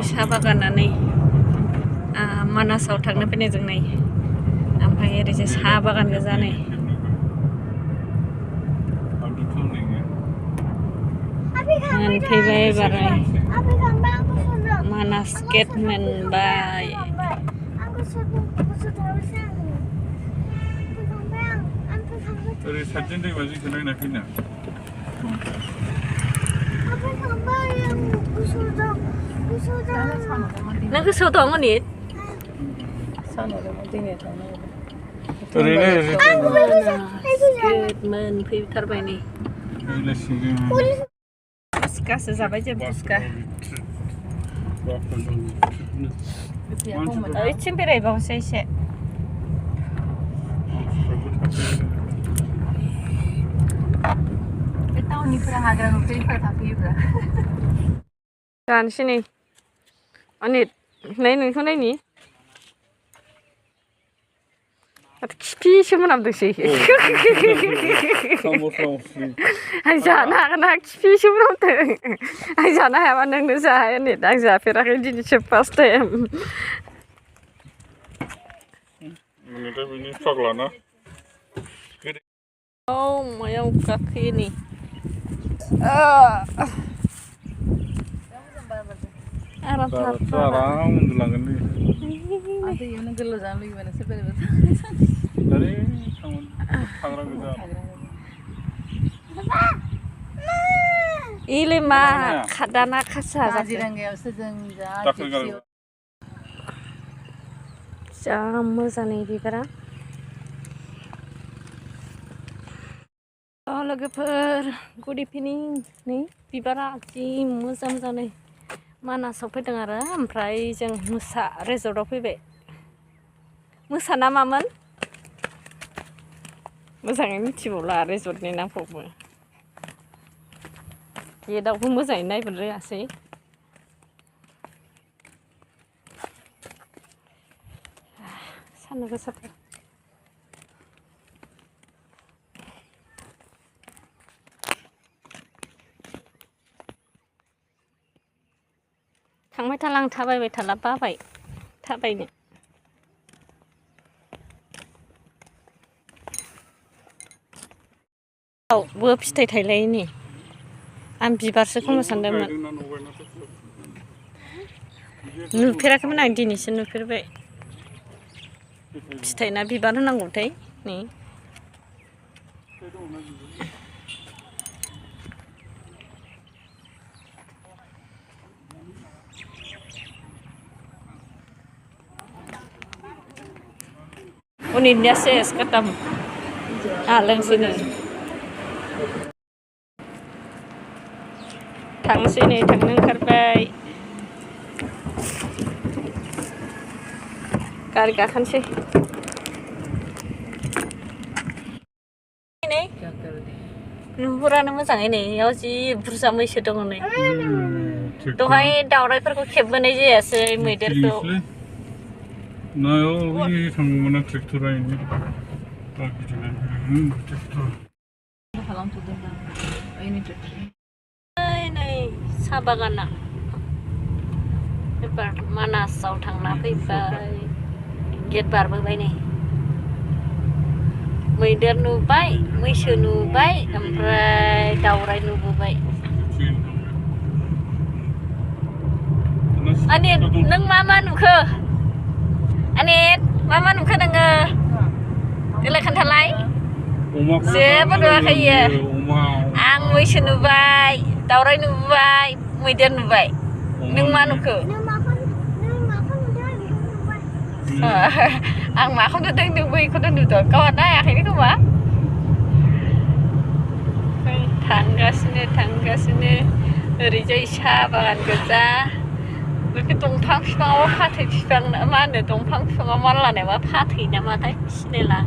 साहा बागाना नै मानासाव थांनो फैनाय जों नै ओमफ्राय ओरैजाय साहा बागान गोजा नै मोनफैबाय एबार मानास गेट मोनबाय ओरै साइडजों दैमाजों नायना फैना नों गोसोआव दं मोनि मोनफैथारबाय नै फुसकासो जाबाय जों फुसका ओइथिं बेरायबावनोसै एसे टाउननिफोरा हाग्रा नुफेरिफोरा थाफैयोब्रा जानोसै नै अनित नाय नोंखौ नायनि खिफिसो मोनामदोंसै आं जानो हागोन ना खिफिसो मोनामदों आं जानो हायाबा नोंनो जाहाय अनित आं जाफेराखै दिनैसो फार्स्ट टाइम औ मायाव गाखोयो नै आराम उन्दुलांगोन नै दैयावनो गोलाव जानो लुगैबा नोंसोर बेरायबा थांग्रा गोजा इले मा दाना खासा काजिरङायावसो जों जा मोजां नै बिबारा लोगोफोर गुड इभिनिं नै बिबारा जि मोजां मोजां नै मानासाव फैदों आरो ओमफ्राय जों मोसा रिजर्टआव फैबाय मोसा ना मामोन मोजाङै मिथिबावला रिजर्टनि नामखौबो गेटआवबो मोजाङै नायबोनो रोङासै सान्दुं गोसाथार थांबाय थाला आं थाबायबाय थाला बाबाय थाबायनो बो फिथाइ थायलायो नै आं बिबारसो खोमा सानदोंमोन नुफेराखैमोन आं दिनैसो नुफेरबाय फिथाइ ना बिबार होनांगौथाय नै Unitnya ses ketemu. Aleng sini. Tang sini, tang nengkarbai. Karikakan sih. Ini. Nuhuran मोजां ini. Yaw sih bursam मैसो दङ नै. Dहाय दावरायफोरखौ खेबबोनाय जायासै मैदेरखौ. नायो बै थांगौमोन ट्रेक्टरा इनि ट्रेक्टर खालामथ'दोंना ओइनि ट्रेक्टर नै साहा बागाना एबार मानासाव थांना फैबाय गेट बारबोबाय नै मैदेर नुबाय मैसो नुबाय ओमफ्राय दावराय नुबोबाय अनि नों मा नुखो Anit, mama nuka nengge, dilekan talai, siapa doa kaya, ang मैसो नुबाय, दावराय नुबाय, मैदेर नुबाय, नों मा नुखो? आं माखौ नुदों नों बैखौनो नुदों, गावहा नायाखैनो खोमा? थांगासिनो, ओरैजाय साहा बागान गोजा. बे दंफां बिफाङाव फाथै बिफां मा होनो दंफां बिफाङाव मानलानाय मा फाथै नामाथाय सिनायला